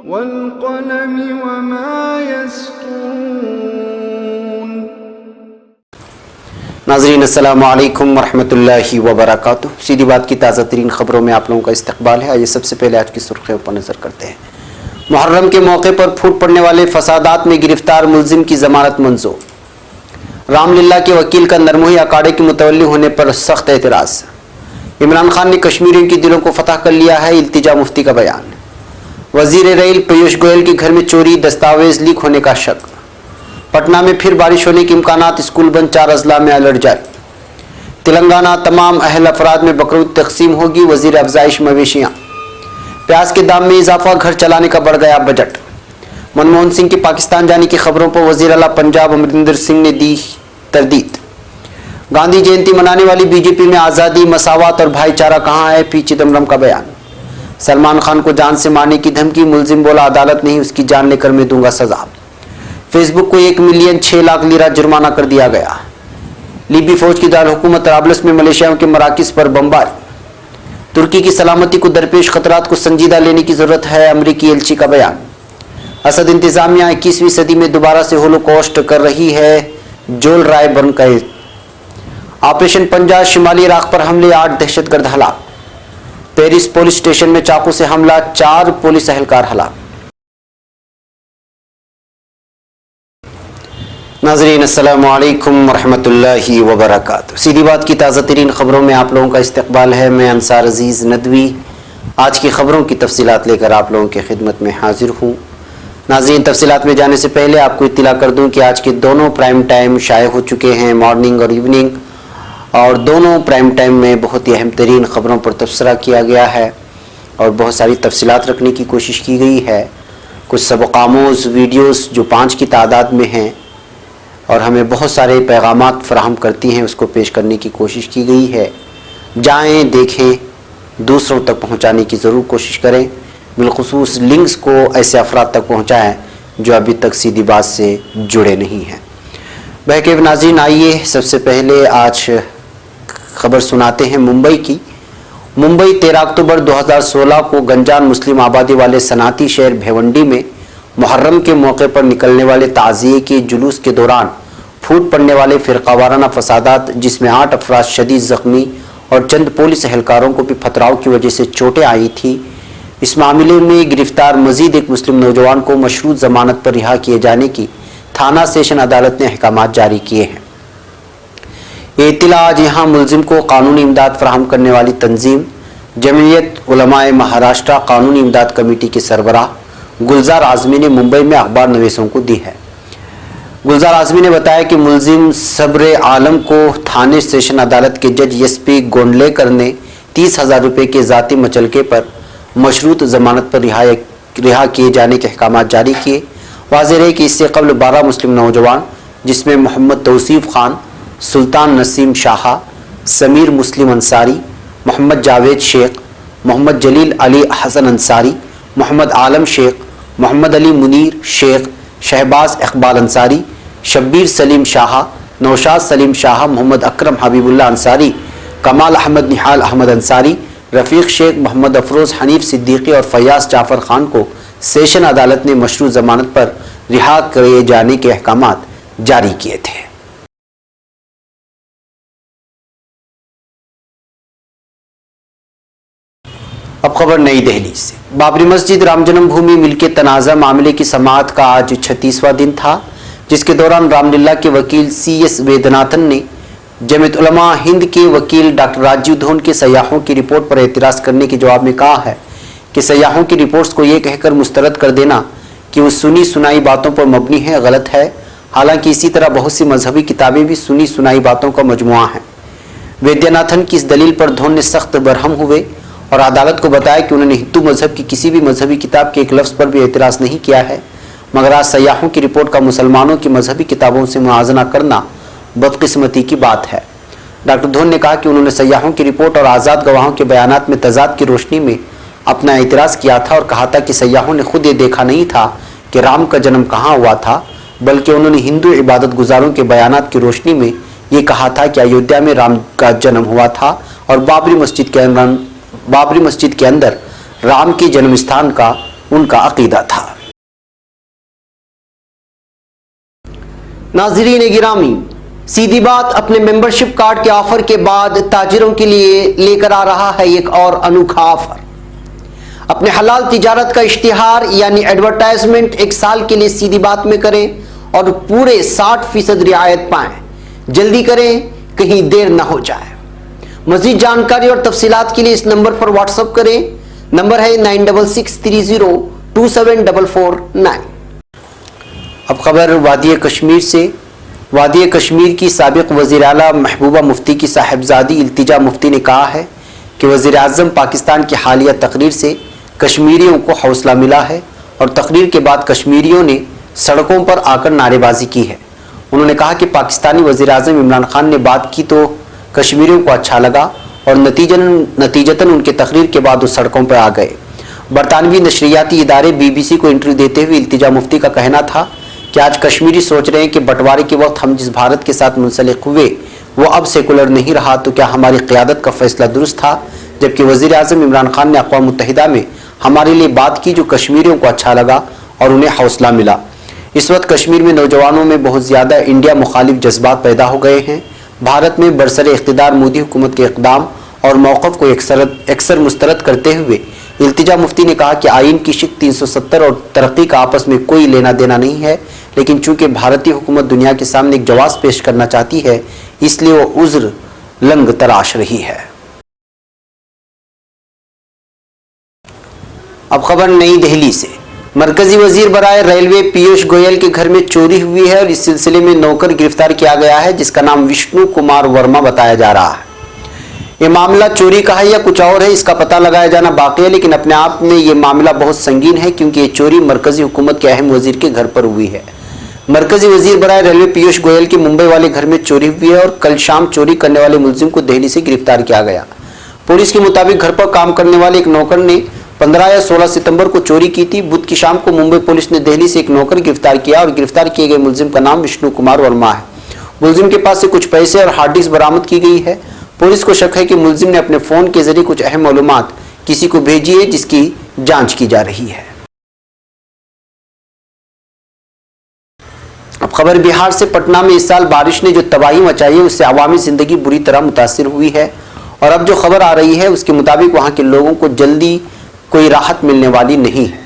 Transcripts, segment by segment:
والقلم وما يسطرون۔ ناظرین السلام علیکم ورحمۃ اللہ وبرکاتہ۔ سیدھی بات کی تازہ ترین خبروں میں آپ لوگوں کا استقبال ہے۔ آئیے سب سے پہلے آج کی سرخیوں پر نظر کرتے ہیں۔ محرم کے موقع پر پھوٹ پڑنے والے فسادات میں گرفتار ملزم کی ضمانت منظور۔ رام للہ کے وکیل کا نرموہی اکھاڑے کے متولی ہونے پر سخت اعتراض۔ عمران خان نے کشمیریوں کے دلوں کو فتح کر لیا ہے، التجا مفتی کا بیان۔ وزیر ریل پیوش گوئل کے گھر میں چوری، دستاویز لیک ہونے کا شک۔ پٹنہ میں پھر بارش ہونے کے امکانات، اسکول بند، 4 اضلاع میں الرٹ جاری۔ تلنگانہ تمام اہل افراد میں بقرعید تقسیم ہوگی، وزیر افزائش مویشیاں۔ پیاز کے دام میں اضافہ، گھر چلانے کا بڑھ گیا بجٹ۔ منموہن سنگھ کے پاکستان جانے کی خبروں پر وزیر اعلیٰ پنجاب امرندر سنگھ نے دی تردید۔ گاندھی جینتی منانے والی بی جے پی میں آزادی، مساوات اور بھائی چارہ کہاں ہے، پی چدمبرم کا بیان۔ سلمان خان کو جان سے مارنے کی دھمکی، ملزم بولا عدالت نہیں، اس کی جان لے کر میں دوں گا سزا۔ فیس بک کو 1,06,00,000 لیرہ جرمانہ کر دیا گیا۔ لیبی فوج کی دارالحکومت طرابلس میں ملیشیاؤں کے مراکز پر بمباری۔ ترکی کی سلامتی کو درپیش خطرات کو سنجیدہ لینے کی ضرورت ہے، امریکی ایلچی کا بیان۔ اسد انتظامیہ 21ویں صدی میں دوبارہ سے ہولوکاسٹ کر رہی ہے، جول رائے برن کا آپریشن پنجہ، شمالی عراق پر حملے، 8 دہشت گرد ہلاک۔ پیرس پولیس اسٹیشن میں چاقو سے حملہ، 4 پولیس اہلکار ہلاک۔ ناظرین السلام علیکم ورحمۃ اللہ وبرکاتہ۔ سیدھی بات کی تازہ ترین خبروں میں آپ لوگوں کا استقبال ہے، میں انصار عزیز ندوی آج کی خبروں کی تفصیلات لے کر آپ لوگوں کی خدمت میں حاضر ہوں۔ ناظرین تفصیلات میں جانے سے پہلے آپ کو اطلاع کر دوں کہ آج کے دونوں پرائم ٹائم شائع ہو چکے ہیں، مارننگ اور ایوننگ، اور دونوں پرائم ٹائم میں بہت ہی اہم ترین خبروں پر تبصرہ کیا گیا ہے اور بہت ساری تفصیلات رکھنے کی کوشش کی گئی ہے۔ کچھ سبق آموز ویڈیوز جو 5 کی تعداد میں ہیں اور ہمیں بہت سارے پیغامات فراہم کرتی ہیں، اس کو پیش کرنے کی کوشش کی گئی ہے۔ جائیں، دیکھیں، دوسروں تک پہنچانے کی ضرور کوشش کریں، بالخصوص لنکس کو ایسے افراد تک پہنچائیں جو ابھی تک سیدھی بات سے جڑے نہیں ہیں۔ بہرکیف ناظرین، آئیے سب سے پہلے آج خبر سناتے ہیں ممبئی کی۔ ممبئی 13 اکتوبر 2016 کو گنجان مسلم آبادی والے صنعتی شہر بھیونڈی میں محرم کے موقع پر نکلنے والے تعزیے کے جلوس کے دوران پھوٹ پڑنے والے فرقہ وارانہ فسادات، جس میں 8 افراد شدید زخمی اور چند پولیس اہلکاروں کو بھی پتھراؤ کی وجہ سے چوٹیں آئی تھیں، اس معاملے میں گرفتار مزید ایک مسلم نوجوان کو مشروط ضمانت پر رہا کیے جانے کی تھانہ سیشن عدالت نے احکامات جاری کیے ہیں۔ یہ اطلاع آج یہاں ملزم کو قانونی امداد فراہم کرنے والی تنظیم جمعیت علماء مہاراشٹرا قانونی امداد کمیٹی کے سربراہ گلزار اعظمی نے ممبئی میں اخبار نویسوں کو دی ہے۔ گلزار اعظمی نے بتایا کہ ملزم صبر عالم کو تھانے سیشن عدالت کے جج ایس پی گونڈلیکر نے 30,000 روپے کے ذاتی مچلکے پر مشروط ضمانت پر رہا کیے جانے کے احکامات جاری کیے۔ واضح ہے کہ اس سے قبل 12 مسلم نوجوان، جس میں محمد توصیف خان، سلطان نسیم شاہ، سمیر مسلم انصاری، محمد جاوید شیخ، محمد جلیل علی حسن انصاری، محمد عالم شیخ، محمد علی منیر شیخ، شہباز اقبال انصاری، شبیر سلیم شاہ، نوشاد سلیم شاہ، محمد اکرم حبیب اللہ انصاری، کمال احمد نحال احمد انصاری، رفیق شیخ، محمد افروز حنیف صدیقی اور فیاض جعفر خان کو سیشن عدالت نے مشروط ضمانت پر رہا کیے جانے کے احکامات جاری کیے تھے۔ اب خبر نئی دہلی سے۔ بابری مسجد رام جنم بھومی ملکیت تنازع معاملے کی سماعت کا آج 36واں دن تھا، جس کے دوران رام للہ کے وکیل CS ویدناتھن نے جمعیت علماء ہند کے وکیل ڈاکٹر راجیو دھون کے سیاحوں کی رپورٹ پر اعتراض کرنے کے جواب میں کہا ہے کہ سیاحوں کی رپورٹس کو یہ کہہ کر مسترد کر دینا کہ وہ سنی سنائی باتوں پر مبنی ہے، غلط ہے، حالانکہ اسی طرح بہت سی مذہبی کتابیں بھی سنی سنائی باتوں کا مجموعہ ہیں۔ ویدیاناتھن کی اس دلیل پر دھون نے سخت برہم ہوئے اور عدالت کو بتایا کہ انہوں نے ہندو مذہب کی کسی بھی مذہبی کتاب کے ایک لفظ پر بھی اعتراض نہیں کیا ہے، مگر آج سیاحوں کی رپورٹ کا مسلمانوں کی مذہبی کتابوں سے موازنہ کرنا بدقسمتی کی بات ہے۔ ڈاکٹر دھون نے کہا کہ انہوں نے سیاحوں کی رپورٹ اور آزاد گواہوں کے بیانات میں تضاد کی روشنی میں اپنا اعتراض کیا تھا اور کہا تھا کہ سیاحوں نے خود یہ دیکھا نہیں تھا کہ رام کا جنم کہاں ہوا تھا، بلکہ انہوں نے ہندو عبادت گزاروں کے بیانات کی روشنی میں یہ کہا تھا کہ ایودھیا میں رام کا جنم ہوا تھا اور بابری مسجد کے اندر رام کے جنم استھان کا ان کا عقیدہ تھا۔ ناظرین گرامی، سیدھی بات اپنے ممبرشپ کارڈ کے آفر کے بعد تاجروں کے لیے لے کر آ رہا ہے ایک اور انوکھا آفر۔ اپنے حلال تجارت کا اشتہار یعنی ایڈورٹائزمنٹ 1 سال کے لیے سیدھی بات میں کریں اور پورے 60% رعایت پائیں۔ جلدی کریں، کہیں دیر نہ ہو جائے۔ مزید جانکاری اور تفصیلات کے لیے اس نمبر پر واٹس اپ کریں۔ نمبر ہے 9663027449۔ اب خبر وادی کشمیر سے۔ وادی کشمیر کی سابق وزیر اعلیٰ محبوبہ مفتی کی صاحبزادی التجا مفتی نے کہا ہے کہ وزیر اعظم پاکستان کی حالیہ تقریر سے کشمیریوں کو حوصلہ ملا ہے اور تقریر کے بعد کشمیریوں نے سڑکوں پر آ کر نعرے بازی کی ہے۔ انہوں نے کہا کہ پاکستانی وزیر اعظم عمران خان نے بات کی تو کشمیریوں کو اچھا لگا اور نتیجتاً ان کے تقریر کے بعد وہ سڑکوں پر آ گئے۔ برطانوی نشریاتی ادارے BBC کو انٹرویو دیتے ہوئے التجا مفتی کا کہنا تھا کہ آج کشمیری سوچ رہے ہیں کہ بٹوارے کے وقت ہم جس بھارت کے ساتھ منسلک ہوئے وہ اب سیکولر نہیں رہا، تو کیا ہماری قیادت کا فیصلہ درست تھا؟ جبکہ وزیر اعظم عمران خان نے اقوام متحدہ میں ہمارے لیے بات کی جو کشمیریوں کو اچھا لگا اور انہیں حوصلہ ملا۔ اس وقت کشمیر میں نوجوانوں میں بہت زیادہ انڈیا مخالف جذبات پیدا ہو گئے ہیں۔ بھارت میں برسر اقتدار مودی حکومت کے اقدام اور موقف کو اکثر مسترد کرتے ہوئے التجا مفتی نے کہا کہ آئین کی شق 370 اور ترقی کا آپس میں کوئی لینا دینا نہیں ہے، لیکن چونکہ بھارتی حکومت دنیا کے سامنے ایک جواز پیش کرنا چاہتی ہے اس لیے وہ عذر لنگ تراش رہی ہے۔ اب خبر نئی دہلی سے۔ مرکزی وزیر برائے ریلوے پیوش گوئل کے گھر میں چوری ہوئی ہے اور اس سلسلے میں نوکر گرفتار کیا گیا ہے جس کا نام وشنو کمار ورما بتایا جا رہا ہے۔ یہ معاملہ چوری کا ہے یا کچھ اور ہے اس کا پتہ لگایا جانا باقی ہے، لیکن اپنے آپ میں یہ معاملہ بہت سنگین ہے کیونکہ یہ چوری مرکزی حکومت کے اہم وزیر کے گھر پر ہوئی ہے۔ مرکزی وزیر برائے ریلوے پیوش گوئل کے ممبئی والے گھر میں چوری ہوئی ہے اور کل شام چوری کرنے والے ملزم کو دہلی سے گرفتار کیا گیا۔ پولیس کے مطابق گھر پر کام کرنے والے ایک نوکر نے 15 یا 16 ستمبر کو چوری کی تھی۔ بدھ کی شام کو ممبئی پولیس نے دہلی سے ایک نوکر گرفتار کیا اور گرفتار کیے گئے ملزم کا نام وشنو کمار ورما ہے۔ ملزم کے پاس سے کچھ پیسے اور ہارڈ ڈسک برآمد کی گئی ہے۔ پولیس کو شک ہے کہ ملزم نے اپنے فون کے ذریعے کچھ اہم معلومات کسی کو بھیجی ہے جس کی جانچ کی جا رہی ہے۔ اب خبر بہار سے۔ پٹنہ میں اس سال بارش نے جو تباہی مچائی ہے اس سے عوامی زندگی بری طرح متاثر ہوئی ہے اور اب جو خبر آ رہی ہے اس کے مطابق وہاں کے لوگوں کو جلدی کوئی راحت ملنے والی نہیں ہے۔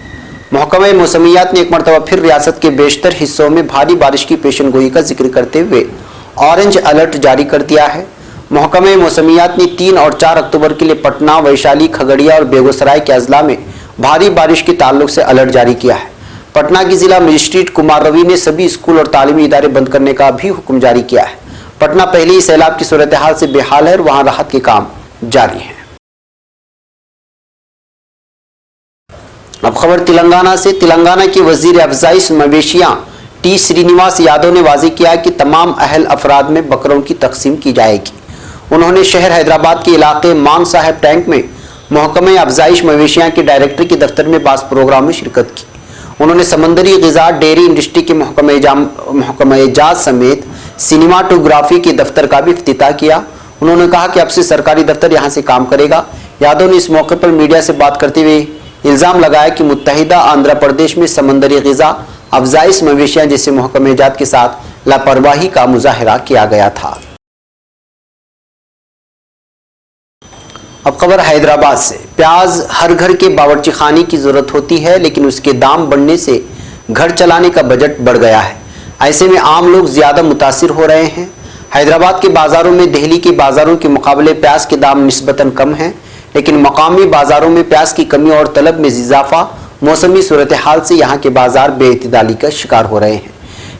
محکمہ موسمیات نے ایک مرتبہ پھر ریاست کے بیشتر حصوں میں بھاری بارش کی پیشن گوئی کا ذکر کرتے ہوئے اورنج الرٹ جاری کر دیا ہے۔ محکمہ موسمیات نے 3 اور 4 اکتوبر کے لیے پٹنہ، ویشالی، کھگڑیا اور بیگو سرائے کے اضلاع میں بھاری بارش کے تعلق سے الرٹ جاری کیا ہے۔ پٹنہ کی ضلع مجسٹریٹ کمار روی نے سبھی اسکول اور تعلیمی ادارے بند کرنے کا بھی حکم جاری کیا ہے۔ پٹنہ پہلے ہی سیلاب کی صورتحال سے بے حال ہے اور وہاں راحت کے کام جاری ہیں۔ اب خبر تلنگانہ سے۔ تلنگانہ کے وزیر افزائش مویشیاں ٹی سرینیواس یادو نے واضح کیا کہ تمام اہل افراد میں بکروں کی تقسیم کی جائے گی۔ انہوں نے شہر حیدرآباد کے علاقے مان صاحب ٹینک میں محکمہ افزائش مویشیاں کے ڈائریکٹر کے دفتر میں بعض پروگرام میں شرکت کی۔ انہوں نے سمندری غذا ڈیری انڈسٹری کے محکمہ اعجاز سمیت سینیماٹوگرافی کے دفتر کا بھی افتتاح کیا۔ انہوں نے کہا کہ اب سے سرکاری دفتر یہاں سے کام کرے گا۔ یادو نے اس موقع پر میڈیا سے بات کرتے ہوئے الزام لگایا کہ متحدہ آندھرا پردیش میں سمندری غذا افزائش مویشیاں جیسے محکمہ اعجاز کے ساتھ لاپرواہی کا مظاہرہ کیا گیا تھا۔ اب خبر حیدرآباد سے۔ پیاز ہر گھر کے باورچی خانے کی ضرورت ہوتی ہے لیکن اس کے دام بڑھنے سے گھر چلانے کا بجٹ بڑھ گیا ہے۔ ایسے میں عام لوگ زیادہ متاثر ہو رہے ہیں۔ حیدرآباد کے بازاروں میں دہلی کے بازاروں کے مقابلے پیاز کے دام نسبتاً کم ہیں، لیکن مقامی بازاروں میں پیاز کی کمی اور طلب میں اضافہ موسمی صورتحال سے یہاں کے بازار بے اعتدالی کا شکار ہو رہے ہیں۔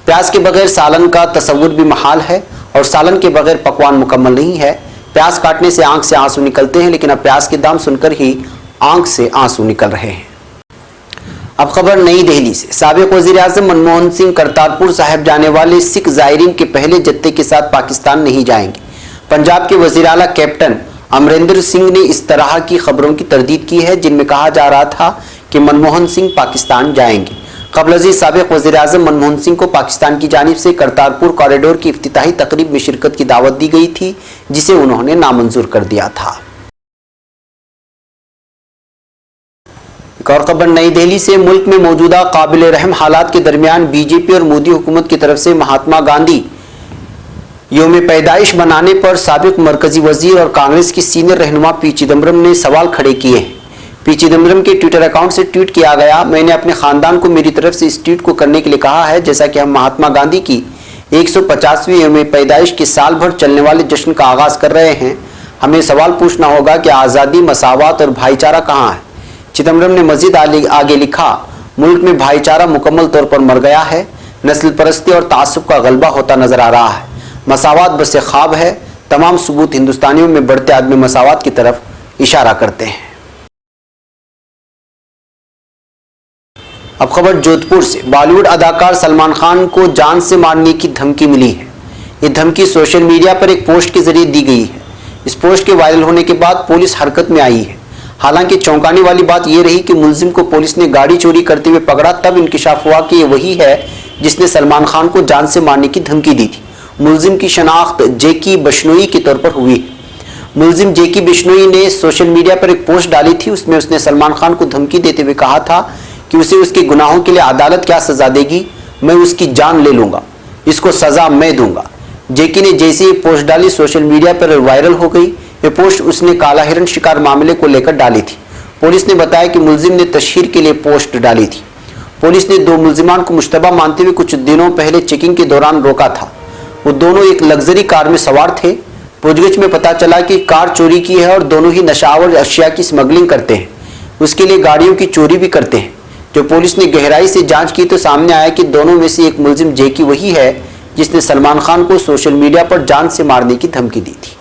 پیاز کے بغیر سالن کا تصور بھی محال ہے اور سالن کے بغیر پکوان مکمل نہیں ہے۔ پیاز کاٹنے سے آنکھ سے آنسو نکلتے ہیں لیکن اب پیاز کے دام سن کر ہی آنکھ سے آنسو نکل رہے ہیں۔ اب خبر نئی دہلی سے۔ سابق وزیر اعظم منموہن سنگھ کرتارپور صاحب جانے والے سکھ زائرین کے پہلے جتھے کے ساتھ پاکستان نہیں جائیں گے۔ پنجاب کے وزیر اعلیٰ کیپٹن امریندر سنگھ نے اس طرح کی خبروں کی تردید کی ہے جن میں کہا جا رہا تھا کہ منموہن سنگھ پاکستان جائیں گے۔ قبل ازیں سابق وزیر اعظم منموہن سنگھ کو پاکستان کی جانب سے کرتارپور کوریڈور کی افتتاحی تقریب میں شرکت کی دعوت دی گئی تھی جسے انہوں نے نامنظور کر دیا تھا۔ ایک اور خبر نئی دہلی سے، ملک میں موجودہ قابل رحم حالات کے درمیان بی جے پی اور مودی حکومت کی طرف سے مہاتما گاندھی یوم پیدائش منانے پر سابق مرکزی وزیر اور کانگریس کی سینئر رہنما پی چدمبرم نے سوال کھڑے کیے ہیں۔ پی چدمبرم کے ٹویٹر اکاؤنٹ سے ٹویٹ کیا گیا: میں نے اپنے خاندان کو میری طرف سے اس ٹویٹ کو کرنے کے لیے کہا ہے، جیسا کہ ہم مہاتما گاندھی کی 150ویں یوم پیدائش کے سال بھر چلنے والے جشن کا آغاز کر رہے ہیں، ہمیں سوال پوچھنا ہوگا کہ آزادی، مساوات اور بھائی چارہ کہاں ہے؟ چدمبرم نے مزید آگے لکھا: ملک میں بھائی چارہ مکمل طور پر مر گیا ہے، نسل پرستی اور تعصب کا غلبہ ہوتا نظر آ رہا ہے، مساوات بس ایک خواب ہے، تمام ثبوت ہندوستانیوں میں بڑھتے عدم مساوات کی طرف اشارہ کرتے ہیں۔ اب خبر جودھ پور سے، بالی ووڈ اداکار سلمان خان کو جان سے مارنے کی دھمکی ملی ہے۔ یہ دھمکی سوشل میڈیا پر ایک پوسٹ کے ذریعے دی گئی ہے۔ اس پوسٹ کے وائرل ہونے کے بعد پولیس حرکت میں آئی ہے۔ حالانکہ چونکانے والی بات یہ رہی کہ ملزم کو پولیس نے گاڑی چوری کرتے ہوئے پکڑا، تب انکشاف ہوا کہ یہ وہی ہے جس نے سلمان خان کو جان سے مارنے کی دھمکی دی تھی۔ ملزم کی شناخت جیکی بشنوئی کے طور پر ہوئی ہے۔ ملزم جیکی بشنوئی نے سوشل میڈیا پر ایک پوسٹ ڈالی تھی، اس میں اس نے سلمان خان کو دھمکی دیتے ہوئے کہا تھا کہ اسے اس کے گناہوں کے لیے عدالت کیا سزا دے گی، میں اس کی جان لے لوں گا، اس کو سزا میں دوں گا۔ جیکی نے جیسے یہ پوسٹ ڈالی، سوشل میڈیا پر وائرل ہو گئی۔ یہ پوسٹ اس نے کالا ہرن شکار معاملے کو لے کر ڈالی تھی۔ پولیس نے بتایا کہ ملزم نے تشہیر کے لیے پوسٹ ڈالی تھی۔ پولیس نے دو ملزمان کو مشتبہ مانتے ہوئے کچھ دنوں پہلے چیکنگ کے دوران روکا تھا۔ وہ دونوں ایک لگژری کار میں سوار تھے۔ پوچھ گچھ میں پتہ چلا کہ کار چوری کی ہے اور دونوں ہی نشاور اشیاء کی اسمگلنگ کرتے ہیں، اس کے لیے گاڑیوں کی چوری بھی کرتے ہیں۔ جو پولیس نے گہرائی سے جانچ کی تو سامنے آیا کہ دونوں میں سے ایک ملزم جیکی وہی ہے جس نے سلمان خان کو سوشل میڈیا پر جان سے مارنے کی دھمکی دی تھی۔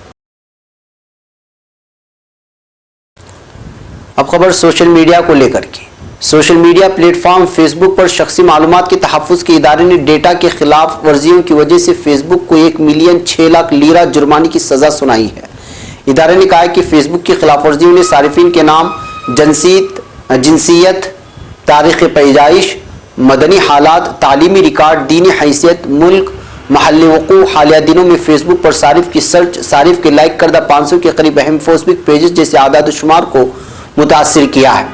اب خبر سوشل میڈیا کو لے کر کے، social media platform Facebook پر شخصی معلومات کے تحفظ کے ادارے نے ڈیٹا کے خلاف ورزیوں کی وجہ سے فیس بک کو 1,06,00,000 لیرہ جرمانے کی سزا سنائی ہے۔ ادارے نے کہا کہ فیس بک کی خلاف ورزیوں نے صارفین کے نام، جنسیت، تاریخ پیدائش، مدنی حالات، تعلیمی ریکارڈ، دینی حیثیت، ملک، محل وقوع، حالیہ دنوں میں فیس بک پر صارف کی سرچ، صارف کے لائک کردہ 500 کے قریب اہم فیس بک پیجز جیسے اعداد و شمار کو متاثر کیا ہے۔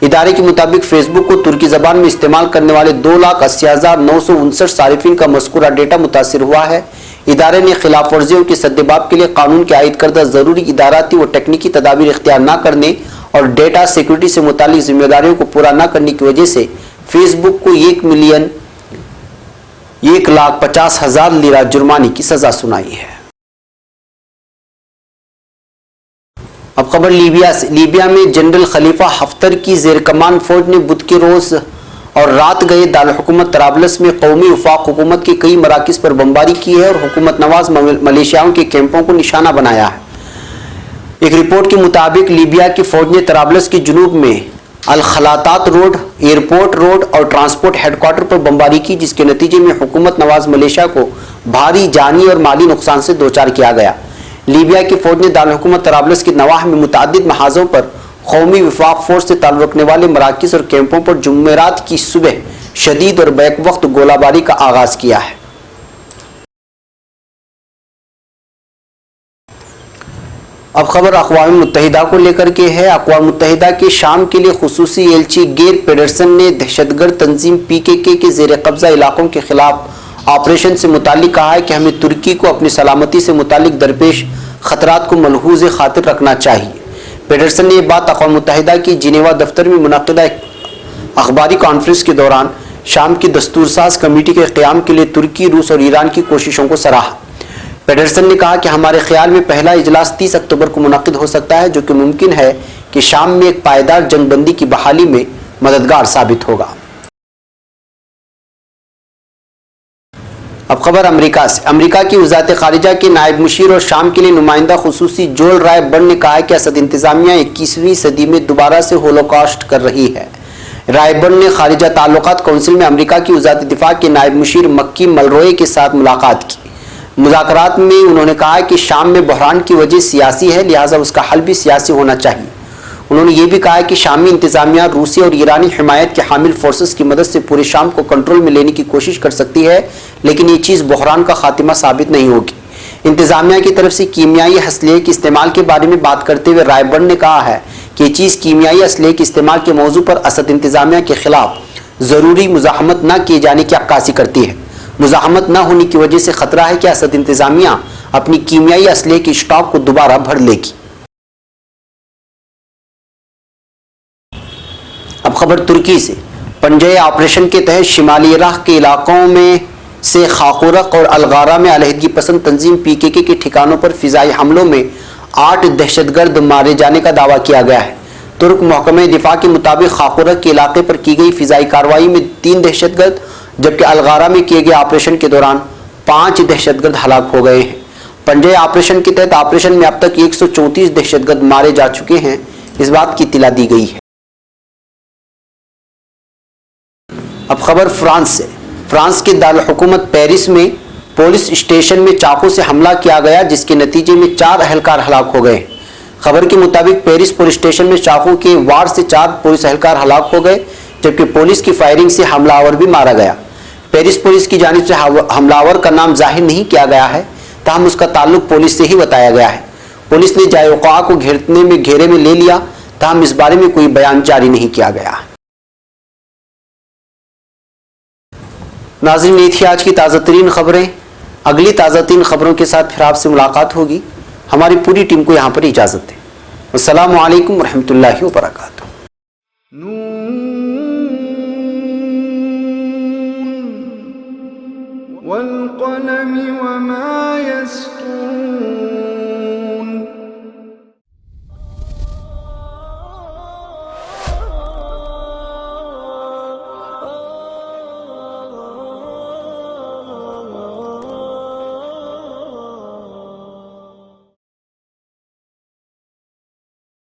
ادارے کے مطابق فیس بک کو ترکی زبان میں استعمال کرنے والے 2,80,959 صارفین کا مذکورہ ڈیٹا متاثر ہوا ہے۔ ادارے نے خلاف ورزیوں کے سدباب کے لیے قانون کے عائد کردہ ضروری اداراتی و تکنیکی تدابیر اختیار نہ کرنے اور ڈیٹا سیکورٹی سے متعلق ذمہ داریوں کو پورا نہ کرنے کی وجہ سے فیس بک کو 1,50,000 لیرہ جرمانے کی سزا سنائی ہے۔ اب خبر لیبیا سے، لیبیا میں جنرل خلیفہ حفتر کی زیر کمان فوج نے بدھ کے روز اور رات گئے دارالحکومت طرابلس میں قومی وفاق حکومت کے کئی مراکز پر بمباری کی ہے اور حکومت نواز ملیشیاؤں کے کیمپوں کو نشانہ بنایا ہے۔ ایک رپورٹ کے مطابق لیبیا کی فوج نے طرابلس کے جنوب میں الخلاطات روڈ، ایئرپورٹ روڈ اور ٹرانسپورٹ ہیڈ کوارٹر پر بمباری کی، جس کے نتیجے میں حکومت نواز ملیشیا کو بھاری جانی اور مالی نقصان سے دوچار کیا گیا۔ لیبیا کی فوج نے دارالحکومت طرابلس کے نواح میں متعدد محاذوں پر قومی وفاق فورس سے تعلق رکھنے والے مراکز اور کیمپوں پر جمعرات کی صبح شدید اور بیک وقت گولہ باری کا آغاز کیا ہے۔ اب خبر اقوام متحدہ کو لے کر کے ہے۔ اقوام متحدہ کے شام کے لیے خصوصی ایلچی گیر پیڈرسن نے دہشت گرد تنظیم PKK کے زیر قبضہ علاقوں کے خلاف آپریشن سے متعلق کہا ہے کہ ہمیں ترکی کو اپنی سلامتی سے متعلق درپیش خطرات کو ملحوظ خاطر رکھنا چاہیے۔ پیڈرسن نے یہ بات اقوام متحدہ کی جنیوا دفتر میں منعقدہ اخباری کانفرنس کے دوران شام کی دستور ساز کمیٹی کے قیام کے لیے ترکی، روس اور ایران کی کوششوں کو سراہا۔ پیڈرسن نے کہا کہ ہمارے خیال میں پہلا اجلاس 30 اکتوبر کو منعقد ہو سکتا ہے، جو کہ ممکن ہے کہ شام میں ایک پائیدار جنگ بندی کی بحالی میں مددگار ثابت ہوگا۔ اب خبر امریکہ سے۔ امریکہ کی وزارت خارجہ کے نائب مشیر اور شام کے لیے نمائندہ خصوصی جوئل رائے برن نے کہا ہے کہ اسد انتظامیہ 21ویں صدی میں دوبارہ سے ہولوکاسٹ کر رہی ہے۔ رائے برن نے خارجہ تعلقات کونسل میں امریکہ کی وزارت دفاع کے نائب مشیر مکی ملروئے کے ساتھ ملاقات کی۔ مذاکرات میں انہوں نے کہا کہ شام میں بحران کی وجہ سیاسی ہے، لہٰذا اس کا حل بھی سیاسی ہونا چاہیے۔ انہوں نے یہ بھی کہا کہ شامی انتظامیہ روسی اور ایرانی حمایت کے حامل فورسز کی مدد سے پورے شام کو کنٹرول میں لینے کی کوشش کر سکتی ہے، لیکن یہ چیز بحران کا خاتمہ ثابت نہیں ہوگی۔ انتظامیہ کی طرف سے کیمیائی اسلحے کے استعمال کے بارے میں بات کرتے ہوئے رائے برن نے کہا ہے کہ یہ چیز کیمیائی اسلحے کے استعمال کے موضوع پر اسد انتظامیہ کے خلاف ضروری مزاحمت نہ کیے جانے کی عکاسی کرتی ہے۔ مزاحمت نہ ہونے کی وجہ سے خطرہ ہے کہ اسد انتظامیہ اپنی کیمیائی اسلحے کی اسٹاک کو دوبارہ بھر لے گی۔ اب خبر ترکی سے۔ پنجہ آپریشن کے تحت شمالی عراق کے علاقوں میں سے خاقورق اور الغارہ میں علیحدگی پسند تنظیم PKK کے ٹھکانوں پر فضائی حملوں میں 8 دہشت گرد مارے جانے کا دعویٰ کیا گیا ہے۔ ترک محکمہ دفاع کے مطابق خاقورق کے علاقے پر کی گئی فضائی کارروائی میں 3 دہشت گرد جبکہ الغارہ میں کیے گئے آپریشن کے دوران 5 دہشت گرد ہلاک ہو گئے ہیں۔ پنجہ آپریشن کے تحت آپریشن میں اب تک 134 دہشت گرد مارے جا چکے ہیں، اس بات کی اطلاع دی گئی ہے۔ اب خبر فرانس سے۔ فرانس کے دارالحکومت پیرس میں پولیس اسٹیشن میں چاقو سے حملہ کیا گیا جس کے نتیجے میں 4 اہلکار ہلاک ہو گئے۔ خبر کے مطابق پیرس پولیس اسٹیشن میں چاقو کے وار سے 4 پولیس اہلکار ہلاک ہو گئے جبکہ پولیس کی فائرنگ سے حملہ آور بھی مارا گیا۔ پیرس پولیس کی جانب سے حملہ آور کا نام ظاہر نہیں کیا گیا ہے، تاہم اس کا تعلق پولیس سے ہی بتایا گیا ہے۔ پولیس نے جائے وقوع کو گھیرے میں لے لیا، تاہم اس بارے میں کوئی بیان جاری نہیں کیا گیا۔ ناظرین، یہ تھی آج کی تازہ ترین خبریں۔ اگلی تازہ ترین خبروں کے ساتھ پھر آپ سے ملاقات ہوگی۔ ہماری پوری ٹیم کو یہاں پر اجازت دیں۔ السلام علیکم ورحمۃ اللہ وبرکاتہ۔